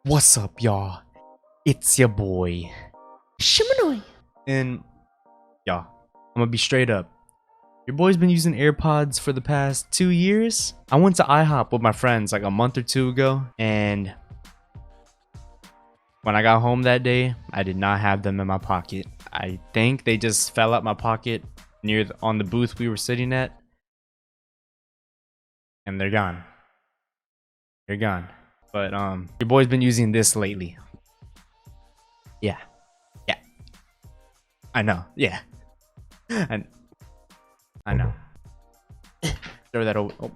What's up, y'all? It's your boy, Shimanoy. And, y'all, I'm gonna be straight up. Your boy's been using AirPods for the past 2 years. I went to IHOP with my friends like a month or two ago, and when I got home that day, I did not have them in my pocket. I think they just fell out my pocket on the booth we were sitting at, and they're gone. They're gone. But your boy's been using this lately. Yeah, yeah, I know. Yeah, and I know. Throw that over. Oh,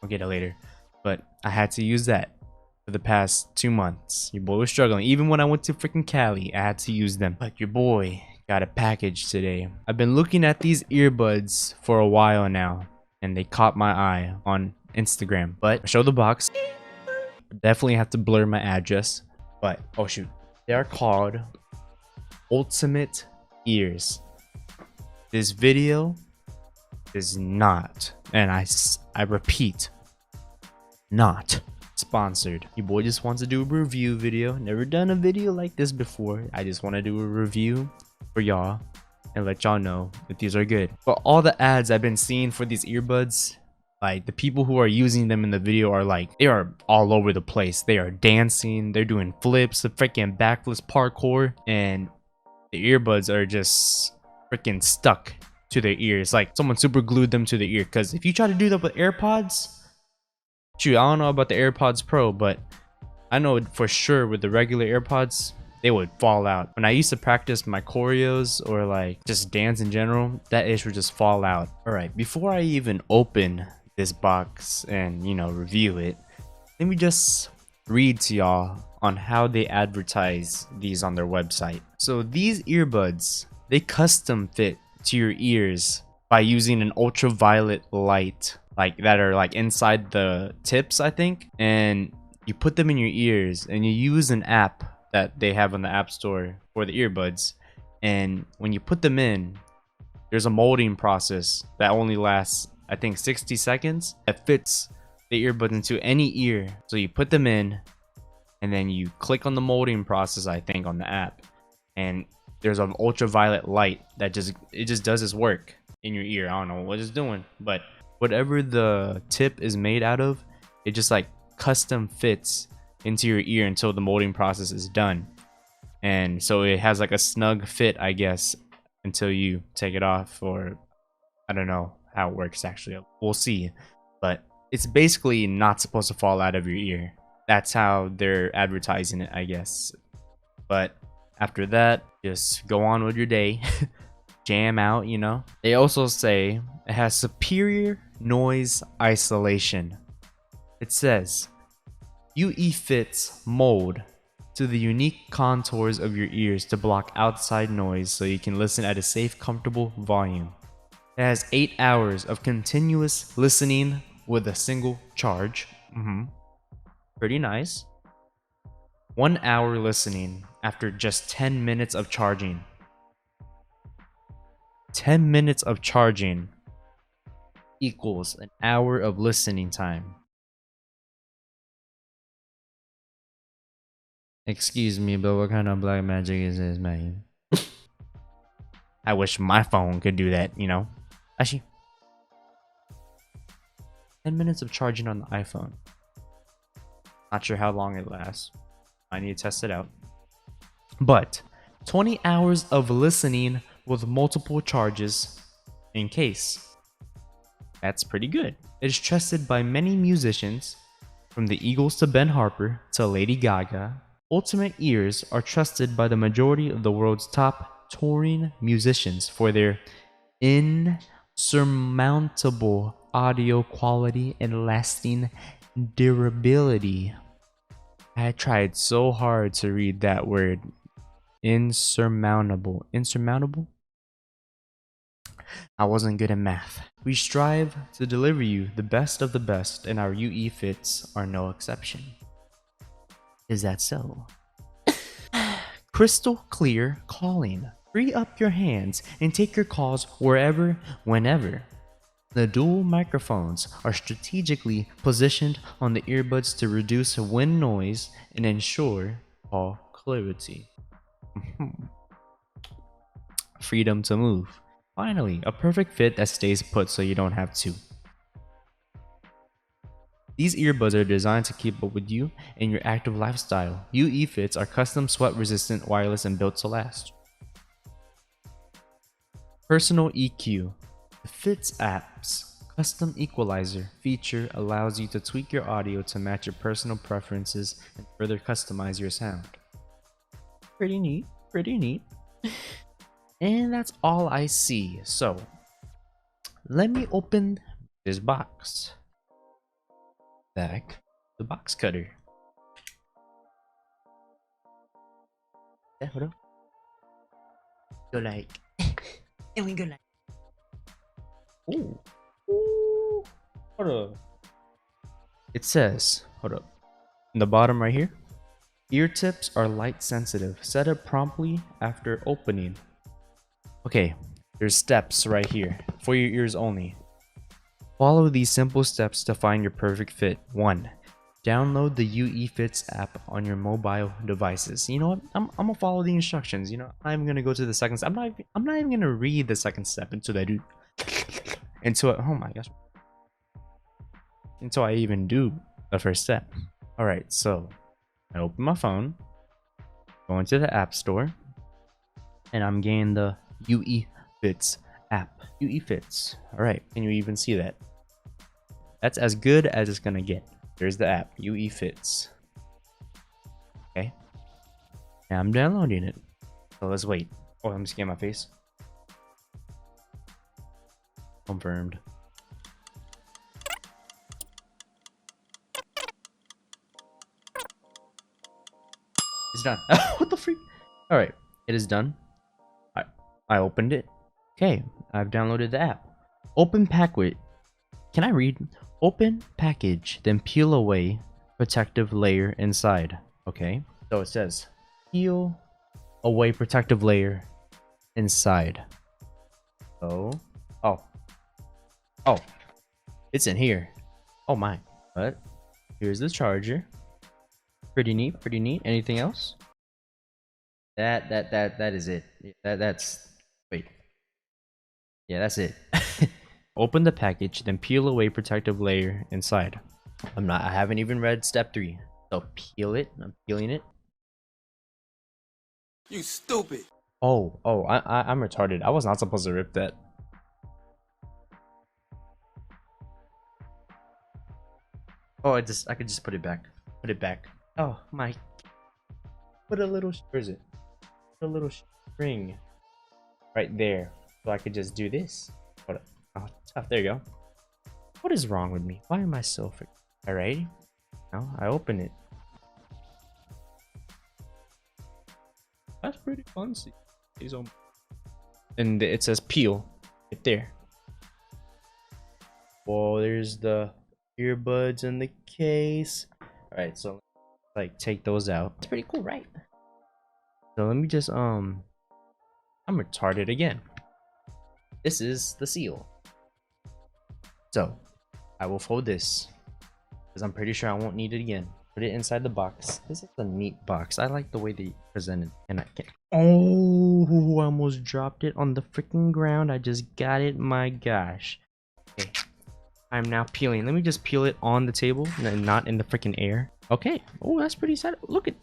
I'll get it later. But I had to use that for the past 2 months. Your boy was struggling. Even when I went to freaking Cali, I had to use them. But your boy got a package today. I've been looking at these earbuds for a while now, and they caught my eye on Instagram. But I'll show the box. Definitely have to blur my address. But oh shoot, they are called Ultimate Ears. This video is not, and I repeat, not sponsored. Your boy just wants to do a review video. Never done a video like this before. I just want to do a review for y'all and let y'all know that these are good. But all the ads I've been seeing for these earbuds, like the people who are using them in the video are like, they are all over the place. They are dancing, they're doing flips, the freaking backflips parkour, and the earbuds are just freaking stuck to their ears, like someone super glued them to the ear. Because if you try to do that with AirPods, shoot, I don't know about the AirPods Pro, but I know for sure with the regular AirPods, they would fall out. When I used to practice my choreos or like just dance in general, that ish would just fall out. All right, before I even open this box and, you know, review it, let me just read to y'all on how they advertise these on their website. So these earbuds, they custom fit to your ears by using an ultraviolet light, like that are like inside the tips, I think, and you put them in your ears and you use an app that they have on the App Store for the earbuds. And when you put them in, there's a molding process that only lasts, I think, 60 seconds, that fits the earbud into any ear. So you put them in and then you click on the molding process, I think, on the app, and there's an ultraviolet light that just does its work in your ear. I don't know what it's doing, but whatever the tip is made out of, it just like custom fits into your ear until the molding process is done. And so it has like a snug fit, I guess, until you take it off, or I don't know how it works actually. We'll see. But it's basically not supposed to fall out of your ear. That's how they're advertising it, I guess. But after that, just go on with your day. Jam out, you know. They also say it has superior noise isolation. It says UE fits mold to the unique contours of your ears to block outside noise so you can listen at a safe, comfortable volume. It has 8 hours of continuous listening with a single charge. Pretty nice. 1 hour listening after just 10 minutes of charging. 10 minutes of charging equals an hour of listening time. Excuse me, but what kind of black magic is this, man? I wish my phone could do that, you know? Actually, 10 minutes of charging on the iPhone. Not sure how long it lasts. I need to test it out. But 20 hours of listening with multiple charges in case. That's pretty good. It is trusted by many musicians, from the Eagles to Ben Harper to Lady Gaga. Ultimate Ears are trusted by the majority of the world's top touring musicians for their insurmountable audio quality and lasting durability. I tried so hard to read that word. Insurmountable. Insurmountable? I wasn't good at math. We strive to deliver you the best of the best, and our UE fits are no exception. Is that so? Crystal clear calling. Free up your hands and take your calls wherever, whenever. The dual microphones are strategically positioned on the earbuds to reduce wind noise and ensure call clarity. Freedom to move. Finally, a perfect fit that stays put so you don't have to. These earbuds are designed to keep up with you and your active lifestyle. UE Fits are custom sweat resistant, wireless, and built to last. Personal EQ. The Fits app's custom equalizer feature allows you to tweak your audio to match your personal preferences and further customize your sound. Pretty neat, pretty neat. And that's all I see. So, let me open this box. Back the box cutter. Yeah, what up? Go like, and we go like, ooh, ooh, hold up. It says, hold up, in the bottom right here, ear tips are light sensitive. Set up promptly after opening. Okay, there's steps right here for your ears only. Follow these simple steps to find your perfect fit. 1. Download the UE Fits app on your mobile devices. You know what? I'm gonna follow the instructions. You know, I'm gonna go to the second step. I'm not even gonna read the second step until I do. Oh my gosh. Until I even do the first step. All right, so I open my phone, go into the app store, and I'm getting the UE Fits app. UE Fits. All right, can you even see that? That's as good as it's gonna get. There's the app, UE Fits. Okay. Now I'm downloading it. So let's wait. Oh, let me scan my face. Confirmed. It's done. What the freak? All right, it is done. I opened it. Okay, I've downloaded the app. Open package. Can I read? Open package, then peel away protective layer inside. Okay, so it says peel away protective layer inside. Oh, it's in here. Oh my, but here's the charger. Pretty neat, pretty neat. Anything else? That is it. That's wait. Yeah, that's it. Open the package, then peel away protective layer inside. I haven't even read step 3. So peel it. I'm peeling it. You stupid. I'm retarded. I was not supposed to rip that. Oh, I could just put it back. Put it back. Oh my. Put a little, where is it? Put a little string right there. So I could just do this. Hold up. Oh, tough. There you go. What is wrong with me? Why am I so freaking... Alright. Now I open it. That's pretty fancy. And it says peel right there. Whoa, there's the earbuds in the case. Alright, so like take those out. It's pretty cool, right? So let me just I'm retarded again. This is the seal. So I will fold this because I'm pretty sure I won't need it again. Put it inside the box. This is a neat box. I like the way they present it. And I can... Oh, I almost dropped it on the freaking ground. I just got it. My gosh. Okay. I'm now peeling. Let me just peel it on the table and not in the freaking air. Okay. Oh, that's pretty sad. Look at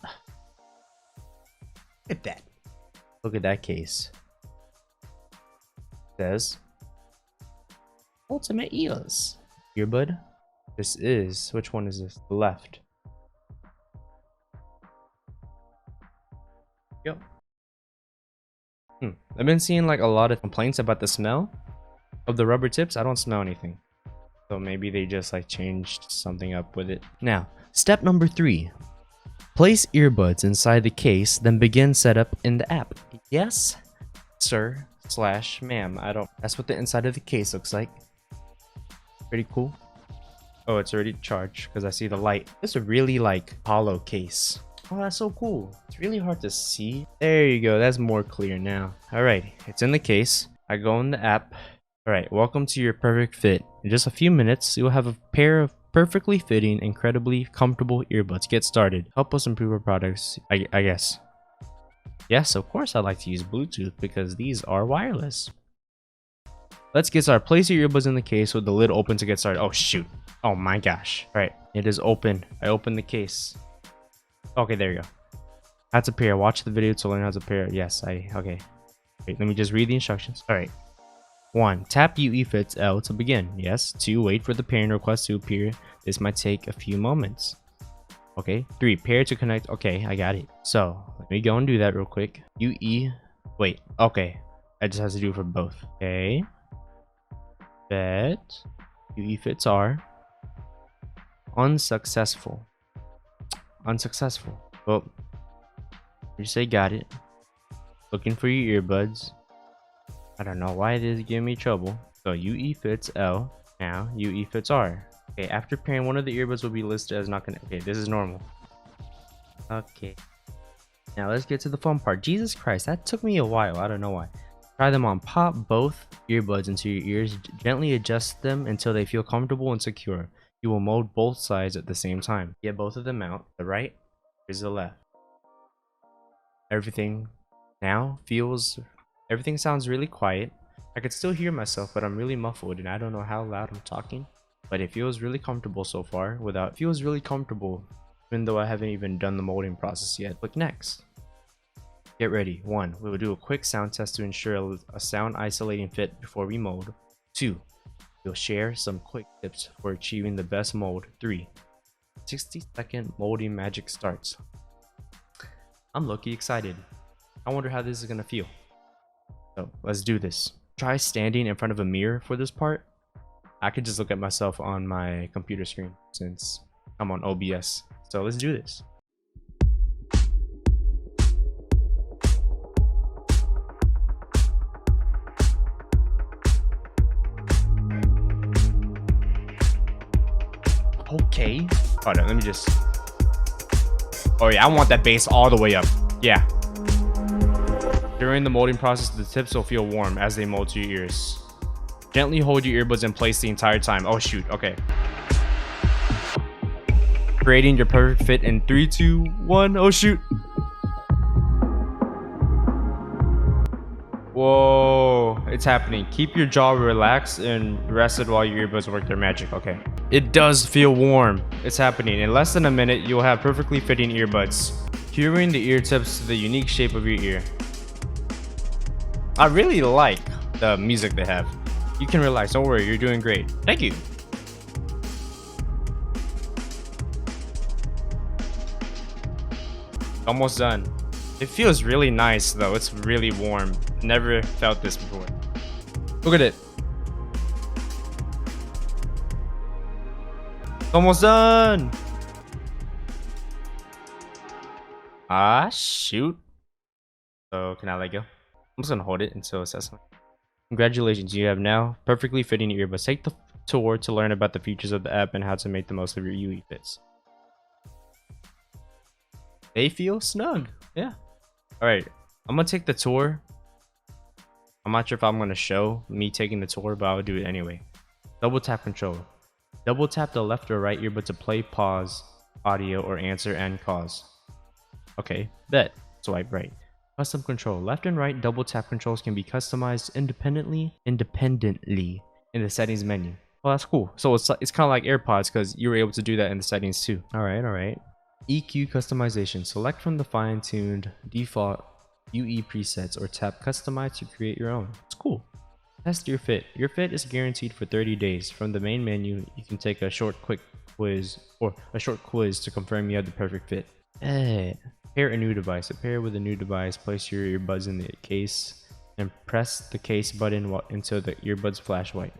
that. Look at that case. It says Ultimate Ears earbud. This is, which one is this? The left. Yo. I've been seeing like a lot of complaints about the smell of the rubber tips. I don't smell anything. So maybe they just like changed something up with it. Now, step number 3. Place earbuds inside the case, then begin setup in the app. Yes, sir / ma'am. That's what the inside of the case looks like. Pretty cool. Oh, it's already charged because I see the light. This is a really like hollow case. Oh, that's so cool. It's really hard to see. There you go. That's more clear now. All right, it's in the case. I go in the app. Alright, welcome to your perfect fit. In just a few minutes, you'll have a pair of perfectly fitting, incredibly comfortable earbuds. Get started. Help us improve our products, I guess. Yes, of course I like to use Bluetooth because these are wireless. Let's get started. Place your earbuds in the case with the lid open to get started. Oh shoot. Oh my gosh. Alright, it is open. I opened the case. Okay, there you go. How to pair. Watch the video to learn how to pair. Yes, okay. Wait, let me just read the instructions. Alright. 1. Tap UE fits L to begin. Yes. 2. Wait for the pairing request to appear. This might take a few moments. Okay. 3. Pair to connect. Okay, I got it. So, let me go and do that real quick. UE. Wait. Okay. I just have to do it for both. Okay. Bet. UE fits R. Unsuccessful. Unsuccessful. Well, you say got it. Looking for your earbuds. I don't know why it is giving me trouble. So UE fits L. Now UE fits R. Okay, after pairing, one of the earbuds will be listed as not connected. Okay, this is normal. Okay. Now let's get to the fun part. Jesus Christ, that took me a while. I don't know why. Try them on. Pop both earbuds into your ears. Gently adjust them until they feel comfortable and secure. You will mold both sides at the same time. Get both of them out. The right, here's the left. Everything sounds really quiet. I could still hear myself, but I'm really muffled and I don't know how loud I'm talking. But it feels really comfortable so far even though I haven't even done the molding process yet. Click next. Get ready. 1. We will do a quick sound test to ensure a sound isolating fit before we mold. 2. We'll share some quick tips for achieving the best mold. 3. 60-second molding magic starts. I'm low-key excited. I wonder how this is gonna feel. So let's do this. Try standing in front of a mirror for this part. I could just look at myself on my computer screen since I'm on OBS. So let's do this. Okay. Hold on, let me just... Oh yeah, I want that bass all the way up. Yeah. During the molding process, the tips will feel warm as they mold to your ears. Gently hold your earbuds in place the entire time. Oh shoot, okay. Creating your perfect fit in 3, 2, 1. Oh shoot. Whoa, it's happening. Keep your jaw relaxed and rested while your earbuds work their magic. Okay. It does feel warm. It's happening. In less than a minute, you'll have perfectly fitting earbuds. Curing the ear tips to the unique shape of your ear. I really like the music they have. You can relax. Don't worry. You're doing great. Thank you. Almost done. It feels really nice though. It's really warm. Never felt this before. Look at it. Almost done. Ah, shoot. So can I let go? I'm just gonna hold it until it says something. Congratulations, you have now perfectly fitting earbuds. Take the tour to learn about the features of the app and how to make the most of your UE fits. They feel snug. Yeah. Alright, I'm gonna take the tour. I'm not sure if I'm gonna show me taking the tour, but I'll do it anyway. Double tap control. Double tap the left or right earbud to play, pause, audio, or answer and pause. Okay, bet. Swipe right. Custom control. Left and right double tap controls can be customized independently in the settings menu. Oh, that's cool. So it's kind of like AirPods because you were able to do that in the settings too. All right. EQ customization. Select from the fine-tuned default UE presets or tap customize to create your own. It's cool. Test your fit. Your fit is guaranteed for 30 days. From the main menu, you can take a short quiz to confirm you have the perfect fit. Pair a new device. Pair with a new device. Place your earbuds in the case and press the case button until the earbuds flash white.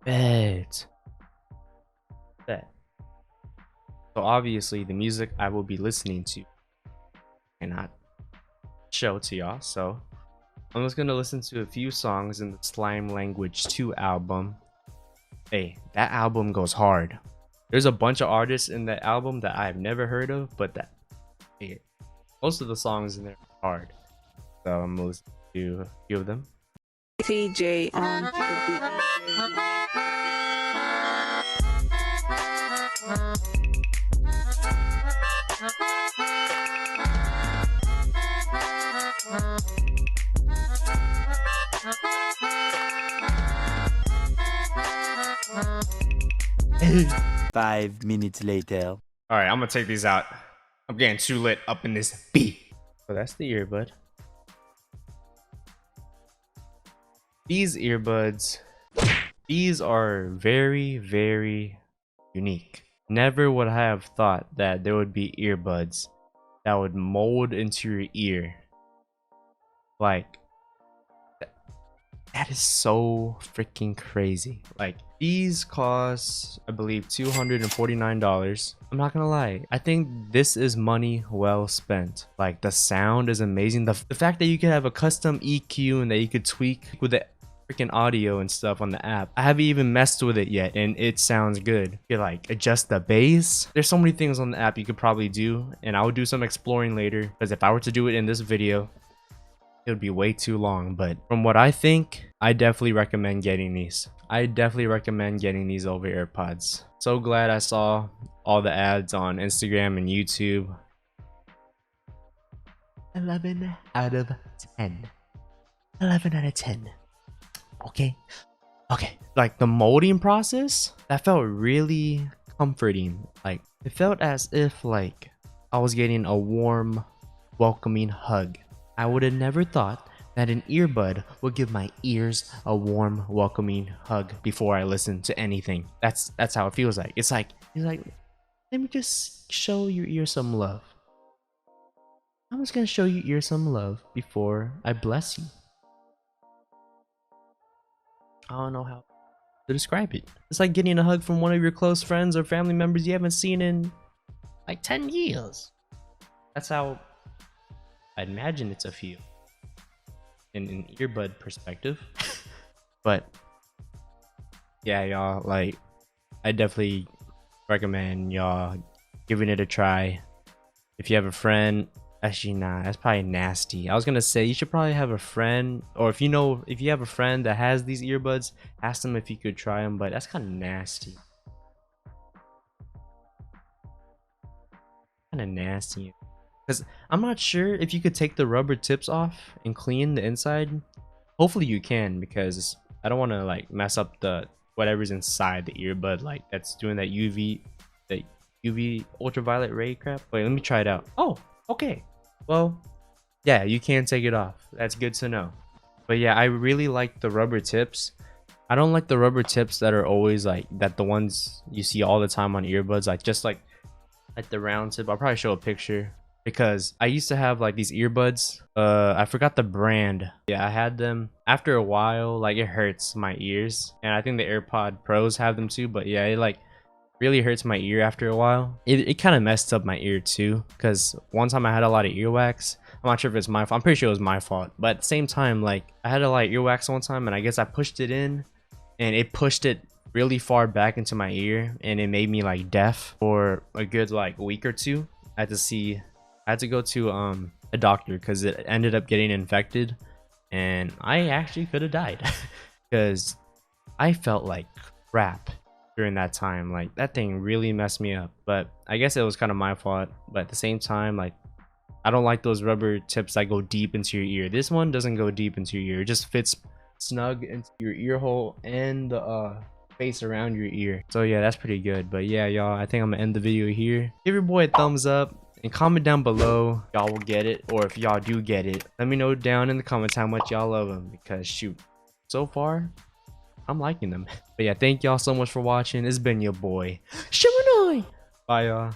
Bet. So obviously the music I will be listening to cannot show to y'all, so I'm just gonna listen to a few songs in the Slime Language 2 album. Hey, that album goes hard. There's a bunch of artists in that album that I've never heard of, but that most of the songs in there are hard. So I'm gonna listen to a few of them. TJ on the beat. 5 minutes later. All right, I'm gonna take these out. I'm getting too lit up in this beat. So that's the earbud. These earbuds, these are very, very unique. Never would I have thought that there would be earbuds that would mold into your ear. Like, that is so freaking crazy. Like, these cost, I believe, $249. I'm not gonna lie, I think this is money well spent. Like, the sound is amazing. The fact that you can have a custom EQ and that you could tweak with the freaking audio and stuff on the app. I haven't even messed with it yet and it sounds good. You like adjust the bass. There's so many things on the app you could probably do, and I will do some exploring later, because if I were to do it in this video, it would be way too long. But from what I think, I definitely recommend getting these. I definitely recommend getting these over AirPods. So glad I saw all the ads on Instagram and YouTube. 11 out of 10. 11 out of 10. Okay. Like, the molding process, that felt really comforting. Like, it felt as if like I was getting a warm, welcoming hug. I would have never thought that an earbud would give my ears a warm, welcoming hug before I listen to anything. That's how it feels like. It's like, let me just show your ear some love. I'm just gonna show your ear some love before I bless you. I don't know how to describe it. It's like getting a hug from one of your close friends or family members you haven't seen in like 10 years. That's how I imagine it's a feel in an earbud perspective. But yeah, y'all, like, I definitely recommend y'all giving it a try. If you have a friend, actually nah, that's probably nasty. I was gonna say you should probably have a friend, or if you have a friend that has these earbuds, ask them if you could try them, but that's kind of nasty. Because I'm not sure if you could take the rubber tips off and clean the inside. Hopefully you can, because I don't want to like mess up the whatever's inside the earbud, like that's doing that UV ultraviolet ray crap. Wait, let me try it out. Oh, okay. Well, yeah, you can take it off. That's good to know. But yeah, I really like the rubber tips. I don't like the rubber tips that are always like that, the ones you see all the time on earbuds, like just like the round tip. I'll probably show a picture, because I used to have like these earbuds. I forgot the brand. Yeah, I had them. After a while, like, it hurts my ears, and I think the AirPod Pros have them too. But yeah, it like really hurts my ear after a while. It kind of messed up my ear too, because one time I had a lot of earwax. I'm not sure if it's my fault. I'm pretty sure it was my fault, but at the same time, like, I had a lot of earwax one time, and I guess I pushed it in and it pushed it really far back into my ear, and it made me like deaf for a good like week or two. I had to go to a doctor because it ended up getting infected, and I actually could have died because I felt like crap during that time. Like, that thing really messed me up. But I guess it was kind of my fault. But at the same time, like, I don't like those rubber tips that go deep into your ear. This one doesn't go deep into your ear. It just fits snug into your ear hole and the space around your ear. So yeah, that's pretty good. But yeah, y'all, I think I'm gonna end the video here. Give your boy a thumbs up and comment down below if y'all will get it, or if y'all do get it, let me know down in the comments how much y'all love them, because shoot, so far I'm liking them. But yeah, thank y'all so much for watching. It's been your boy Shimonoi. Bye y'all.